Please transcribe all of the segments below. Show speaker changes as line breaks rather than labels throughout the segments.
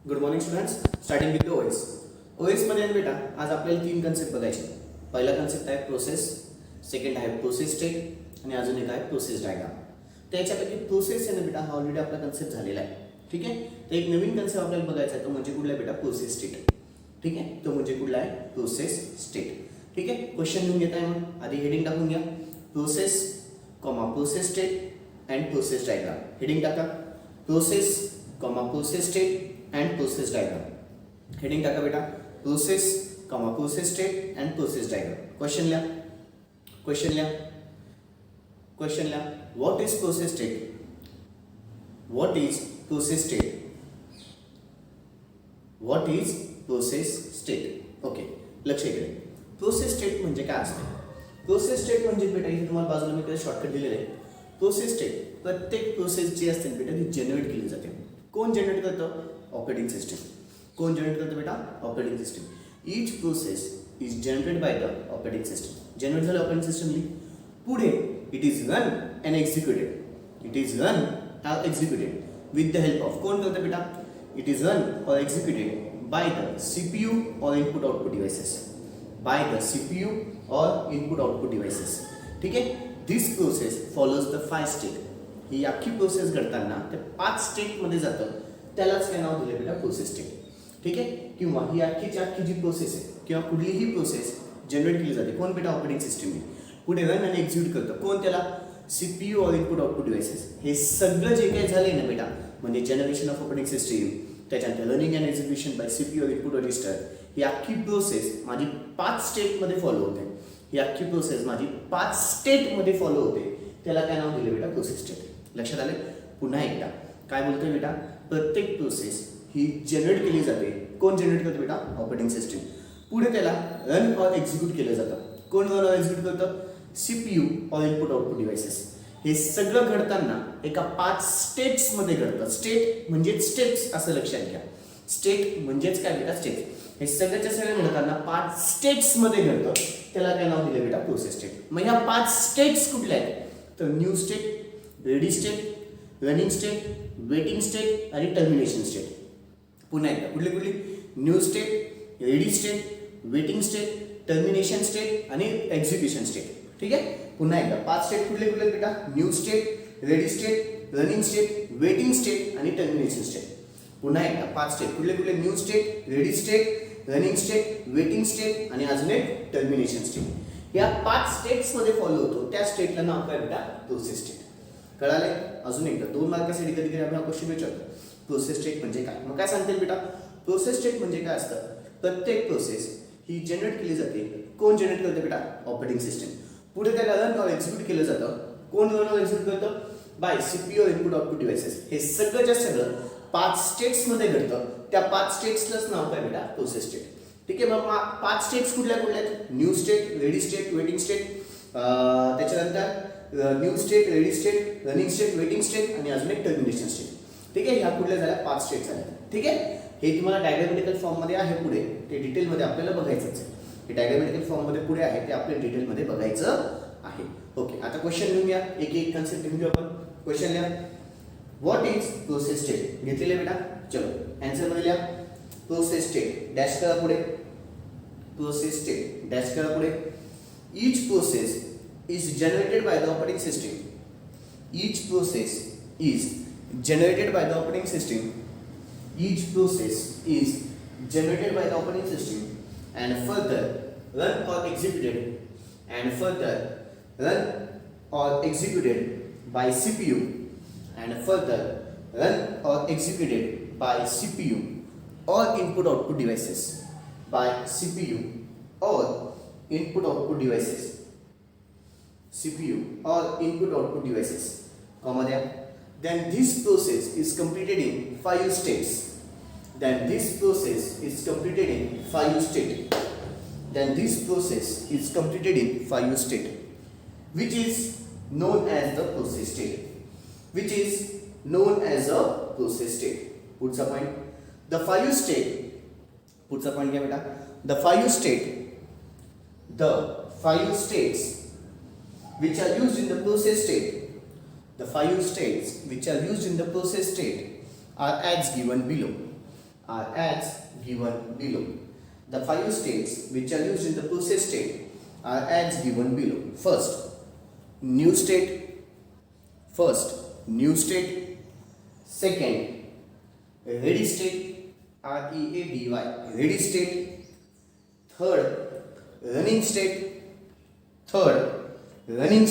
Good morning students. Starting with OS. OS मध्ये बेटा आज आपल्याला तीन कन्सेप्ट बघायचे. पहिला कन्सेप्ट आहे प्रोसेस, सेकंड आहे प्रोसेस स्टेट आणि अजून एक आहे प्रोसेस डायग्राम. त्याच्यापैकी प्रोसेस आहे ना बेटा हा ऑलरेडी आपला कन्सेप्ट झालेला आहे. ठीक आहे. तर एक नवीन कन्सेप्ट आपल्याला बघायचा आहे तो म्हणजे कुठला बेटा प्रोसेस स्टेट. ठीक आहे. तो म्हणजे कुठला आहे प्रोसेस स्टेट. ठीक आहे. क्वेश्चन लिहून घेताय मग आधी हेडिंग टाकून घ्या. Process process state and process diagram. Heading टाका process process state and process diagram. Heading टाका बेटा process, process state and process diagram. Question लिया. What is process state? What is process state? What is process state? Okay, लक्ष इकडे. Process state म्हणजे काय असते? Process state म्हणजे बेटा इथे तुम्हाला बाजूला मी काही शॉर्टकट दिलेले आहे. Process state प्रत्येक प्रोसेस जी असते बेटा ती जनरेट केली जाते. कोण जनरेट करतं? Operating system. कोण जनरेट करतं बेटा? Operating system. Each process is generated by the operating system. Generate झालं ऑपरेटिंग सिस्टमली. पुढे it is run and executed. It is run और executed with the help of. कोण करतं बेटा? इट इज रन और एक्झिक्युटेड बाय द सीपीयू और input output devices. By the CPU और इनपुट आउटपुट डिव्हाइसेस. ठीक आहे. This process follows the 5 step. ही अख्खी प्रोसेस घडताना ते 5 स्टेपमध्ये जातं. त्यालाच काय नाव दिलं बेटा? Process state. ठीक आहे. किंवा ही अख्खी जी प्रोसेस आहे किंवा कुठलीही प्रोसेस जनरेट केली जाते कोण बेटा? ऑपरेटिंग सिस्टमने. पुढे रन आणि एक्झिक्यूट करतं कोण? त्याला सीपीयू और इनपुट आउटपुट डिव्हाइसेस. हे सगळं जे काही झालंय ना बेटा म्हणजे जनरेशन ऑफ ऑपरेटिंग सिस्टम, त्याच्यानंतर running and execution bye CPU और इनपुट रजिस्टर, ही अख्खी प्रोसेस माझी 5 स्टेपमध्ये फॉलो होते. ही अख्खी प्रोसेस माझी 5 स्टेपमध्ये फॉलो होते. त्याला काय नाव दिलं बेटा? Process state. लक्षात आले? पुन्हा एकदा काय बोलतोय बेटा? प्रत्येक प्रोसेस ही जनरेट केली जाते. कोण जनरेट करतं बेटा? Operating system. पुढे त्याला रन और एक्झिक्यूट केलं जातं. कोण रन और एक्झिक्यूट करतं? सीपीयू और इनपुट आउटपुट डिव्हाइसेस. हे सगळं घडताना एका 5 स्टेप्समध्ये घडतं. स्टेट म्हणजे स्टेप्स असं लक्षात घ्या. स्टेट म्हणजेच काय बेटा? स्टेप्स. हे सगळ्याच्या सगळं घडताना 5 स्टेप्समध्ये घडतं. त्याला काय नाव दिलं बेटा? Process state. मग ह्या 5 स्टेप्स कुठल्या आहेत? तर new state, ready state, running state, waiting state आणि टर्मिनेशन स्टेट. पुन्हा एकदा कुठली? New state, ready state, waiting state, termination state आणि एक्झिक्युशन स्टेट. ठीक आहे. पुन्हा एकदा 5 स्टेट कुठले बेटा? New state, ready state, running state, waiting state आणि टर्मिनेशन स्टेट. पुन्हा एकदा 5 स्टेट कुठले? New state, ready state, running state, waiting state आणि अजून एक टर्मिनेशन स्टेट. या 5 स्टेट्समध्ये फॉलो होतो त्या स्टेटला नाव काय बेटा? Process state. कळाले? अजून एकदा 2 मार्कासाठी कधी कधी आपण क्वेश्चन विचारतो प्रोसेस स्टेट म्हणजे काय. मग काय सांगतील बेटा? प्रोसेस स्टेट म्हणजे काय असतं? प्रत्येक प्रोसेस ही जनरेट केली जाते. कोण जनरेट करते बेटा? Operating system. पुढे त्याला रन और एक्झिक्यूट केलं जातं. कोण रन और एक्झिक्यूट करतं? बाय सीपीयू और इनपुट आउटपुट डिव्हाइसेस. हे सगळंच्या सगळं 5 स्टेट्समध्ये घडतं. त्या 5 स्टेट्सलाच नाव काय बेटा? Process state. ठीक आहे. मग 5 स्टेट्स कुठल्या आहेत? New state, ready state, waiting state, त्याच्यानंतर new state, ready state, running state, waiting state आणि अजून एक टर्मिनेशन स्टेट. ठीक आहे. ह्या कुठल्या झाल्या? 5 स्टेट झाल्या. ठीक आहे. हे तुम्हाला डायग्रामेटिकल फॉर्ममध्ये आहे पुढे. ते डिटेलमध्ये आपल्याला बघायचंच आहे. हे डायग्रामेटिकल फॉर्ममध्ये पुढे आहे ते आपल्याला डिटेलमध्ये बघायचं आहे. ओके. आता क्वेश्चन लिहून घ्या. एक कन्सेप्ट लिहून घेऊ आपण. क्वेश्चन लिहा. What is process state? घेतलेले बेटा? चलो आन्सर मध्ये लिहा. प्रोसेस स्टेट डॅश करा पुढे. प्रोसेस स्टेट डॅश करा पुढे. Each process is generated by the operating system. Each process is generated by the operating system. Each process is generated by the operating system and further run or executed by CPU and further run or executed by CPU or input output devices. By CPU or input output devices. CPU or input output devices, comma there. Then this process is completed in 5 steps. Then this process is completed in 5 steps. Then this process is completed in 5 steps, which is known as the process state. Which is known as a process state. Putsa point. The 5 step. Putsa point क्या बेटा? The 5 states which are used in the process state, the 5 states which are used in the process state are as given below. are as given below. The 5 states which are used in the process state are as given below. First, new state. Second, ready state, READY, ready state. Third, running state. Running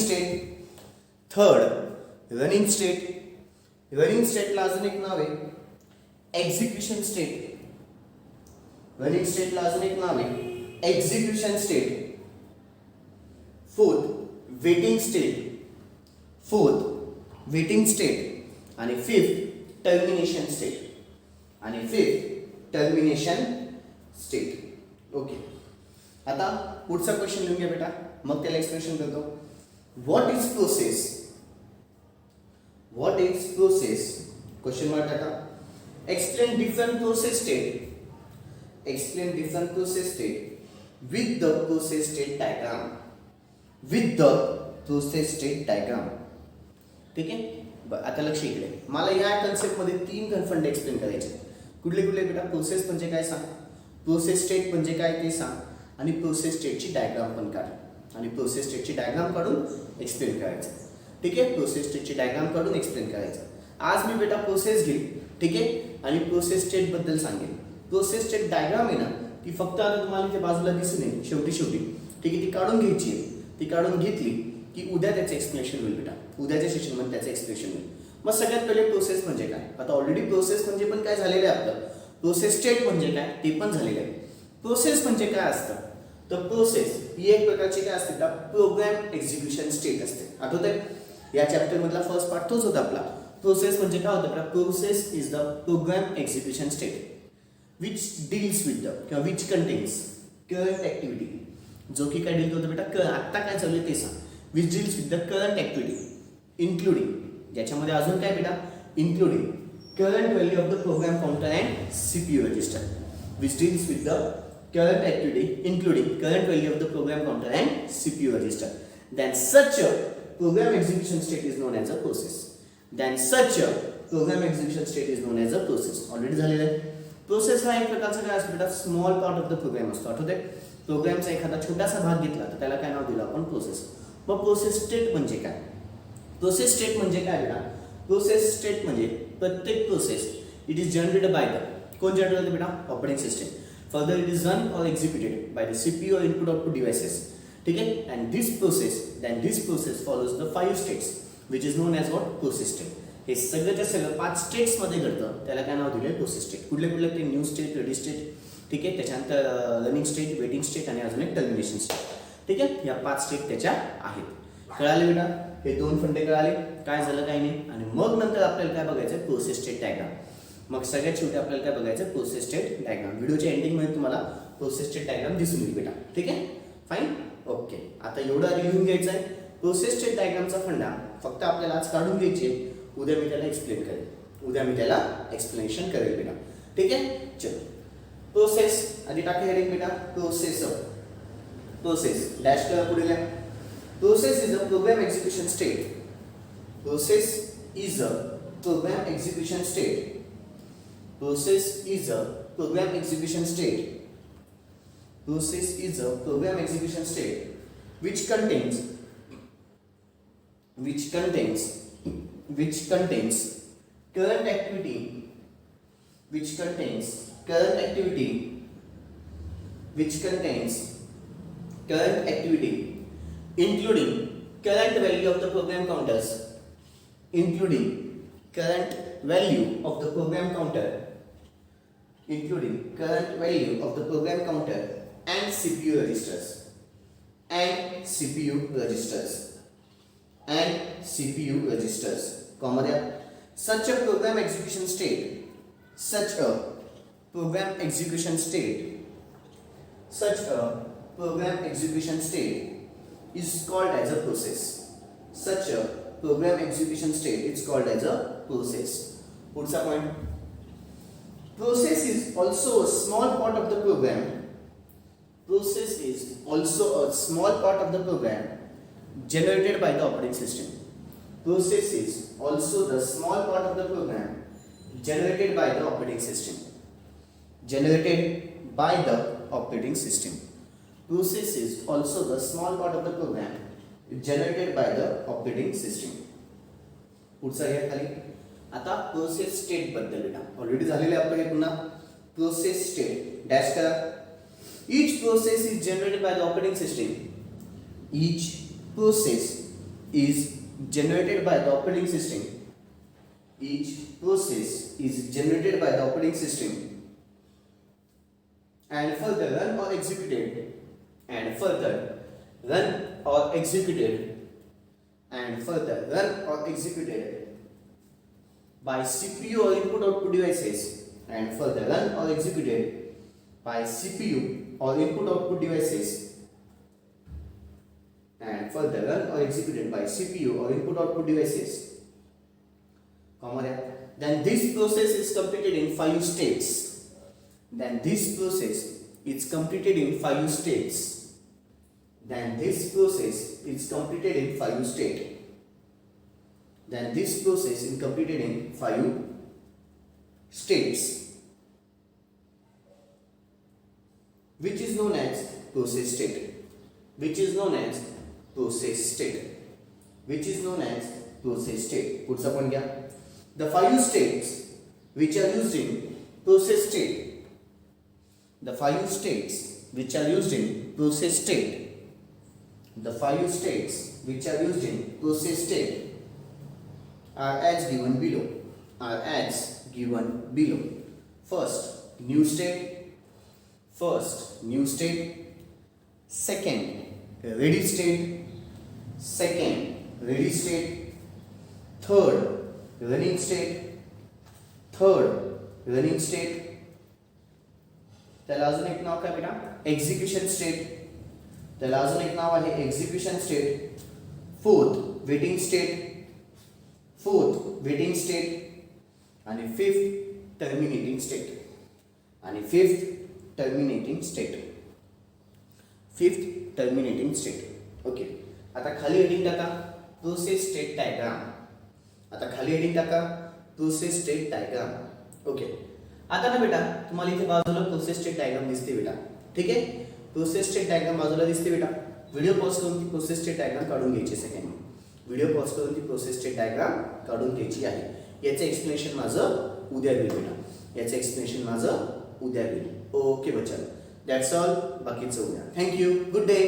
state ला अजून एक नाव आहे execution state. Running state ला अजून एक नाव आहे execution state. Fourth, waiting state. आणि fifth, termination state. Okay, आता पुढचा क्वेश्चन लिहून घ्या बेटा, मग त्याला एक्सप्लेनेशन करतो. What is process? Question mark टाका. Explain different process state with the process state diagram. ठीक आहे. आता लक्ष इकडे, मला या कन्सेप्ट मध्ये 3 फंड एक्सप्लेन करायचे. कुठले बेटा? प्रोसेस म्हणजे काय सांग, प्रोसेस स्टेट म्हणजे काय ते सांग, आणि प्रोसेस स्टेटची डायग्राम पण काढ, आणि प्रोसेस स्टेटची डायग्राम काढून एक्सप्लेन करायचं. ठीक आहे, प्रोसेस स्टेटची डायग्राम काढून एक्सप्लेन करायचं. आज मी बेटा प्रोसेस घेईल, ठीक आहे, आणि प्रोसेस स्टेट बद्दल सांगेन. प्रोसेस स्टेट डायग्राम आहे ना, ती फक्त आता तुम्हाला इथे बाजूला दिसून येईल शेवटी, ठीक आहे, ती काढून घ्यायची आहे. ती काढून घेतली की उद्या त्याचं एक्सप्लेनेशन होईल बेटा, उद्याच्या सेशनमध्ये त्याचं एक्सप्लेनेशन होईल. मग सगळ्यात पहिले प्रोसेस म्हणजे काय? आता ऑलरेडी प्रोसेस म्हणजे पण काय झालेलं आहे आपलं, प्रोसेस स्टेट म्हणजे काय ते पण झालेलं आहे. प्रोसेस म्हणजे काय असतं, तर प्रोसेस ही एक प्रकारची काय असते का, प्रोग्राम एक्झिक्युशन स्टेट असते. आठवतंय, या चॅप्टर मधला फर्स्ट पार्ट तोच होता आपला. प्रोसेस म्हणजे काय होतं, process is the program execution state which deals with the किंवा which contains current activity. जो की काय डील करतो बेटा, आता काय चालू आहे ते सांग. which deals with the current activity including, ज्याच्यामध्ये अजून काय बेटा, including current value of the program counter and CPU register. which deals with the current activity including current value of the program counter and CPU register. then such a program execution state is known as a process. Already झालेलं आहे. Process हा एक प्रकारचा काय असतो बेटा, small part of the program असतो. आठवते, प्रोग्रामचा एखादा छोटासा भाग घेतला तर त्याला काय नाव दिलं आपण, प्रोसेस. मग प्रोसेस स्टेट म्हणजे काय? प्रोसेस स्टेट म्हणजे काय बेटा, प्रोसेस स्टेट म्हणजे प्रत्येक process it is generated by the, कोण जनरेट होते बेटा, operating system. Further it is run और एक्झिक्युटेड बाय द सीपीयू और इनपुट आउटपुट डिव्हाइसेस. ठीक आहे. And this process follows the 5 states which is known as what, process state. हे सगळ्याच्या सगळं 5 स्टेट्स मध्ये घडतं, त्याला काय नाव दिलंय, प्रोसेस स्टेट. कुठले ते न्यू स्टेट, रेडी स्टेट, ठीक आहे, त्याच्यानंतर रनिंग स्टेट, वेटिंग स्टेट आणि अजून एक टर्मिनेशन स्टेट. ठीक आहे, या 5 स्टेट त्याच्या आहेत. कळाले बेटा, हे 2 फंडे कळाले, काय झालं काय नाही. आणि मग नंतर आपल्याला काय बघायचं, प्रोसेस स्टेट डायग्राम. मग सगळ्यात शेवटी आपल्याला काय बघायचं, प्रोसेस स्टेट डायग्राम. व्हिडिओच्या एंडिंग मध्ये तुम्हाला प्रोसेस स्टेट डायग्राम दिसून येईल बेटा. ठीक आहे, फाईन, ओके. आता एवढं लिहून घ्यायचं आहे. प्रोसेस स्टेट डायग्रामचा फंडा फक्त आपल्याला आज काढून घ्यायचे, उद्या मी त्याला एक्सप्लेन करेन, उद्या मी त्याला एक्सप्लेनेशन करेल बेटा. ठीक आहे, चलो. प्रोसेस आधी टाका हेडिंग बेटा, प्रोसेस डॅश करा पुढे. Process is a program execution state. Process is a program execution state. Process is a program execution state. Process is a program execution state which contains current activity, which contains current activity including current value of the program counters, including current value of the program counter, including current value of the program counter and CPU registers, comma there. Such a program execution state is called as a process. Such a program execution state is called as a process. पुढचा point, process is also a small part of the program. Process is also a small part of the program generated by the operating system. Process is also the small part of the program generated by the operating system. generated by the operating system. Process is also the small part of the program generated by the operating system. पुढचा घ्या खाली. आता process state बद्दल बेटा already झालेले आपलं हे पुन्हा प्रोसेस स्टेट डॅश करा. each process is generated by the operating system. each process is generated by the operating system. each process is generated by the operating system and further run or executed and further run or executed and further run or executed by CPU or input output devices and further run or executed by CPU or input output devices and further run or executed by CPU or input output devices. Then this process is completed in 5 states. Then this process is completed in 5 states. Then this process is completed in 5 states. Then this process is completed in 5 states, which is known as process state. Which is known as process state. Which is known as process state. पुढचा पण घ्या. The 5 states which are used in process state. The 5 states which are used in process state. The 5 states which are used in process state are as given below. Are as given below. First, new state. First, new state. Second, ready state. Second, ready state. Third, running state. Third, running state. त्याला अजून एक नाव काय बेटा? Execution state. त्याला अजून एक नाव आहे execution state. Fourth, waiting state. Fourth, waiting state आणि फिफ्थ टर्मिनेटिंग स्टेट. आणि fifth terminating state. Fifth terminating state. Okay. आता खाली हेडिंग टाका प्रोसेस स्टेट डायग्राम. आता खाली हेडिंग टाका प्रोसेस स्टेट डायग्राम. ओके. आता ना बेटा तुम्हाला इथे बाजूला प्रोसेस स्टेट डायग्राम दिसते बेटा. ठीक आहे. प्रोसेस स्टेट डायग्राम बाजूला दिसते बेटा. व्हिडिओ पॉज करून ती प्रोसेस स्टेट डायग्राम काढून घ्यायची. सेकंड व्हिडिओ पॉज करून ती प्रोसेस स्टेट डायग्राम काढून घ्यायची आहे. याचं एक्सप्लेनेशन माझं उद्या होईल बेटा. याचं एक्सप्लेनेशन माझं उद्या होईल. ओके बच्चा. That's all. बाकीचं उद्या. थँक्यू. Good day.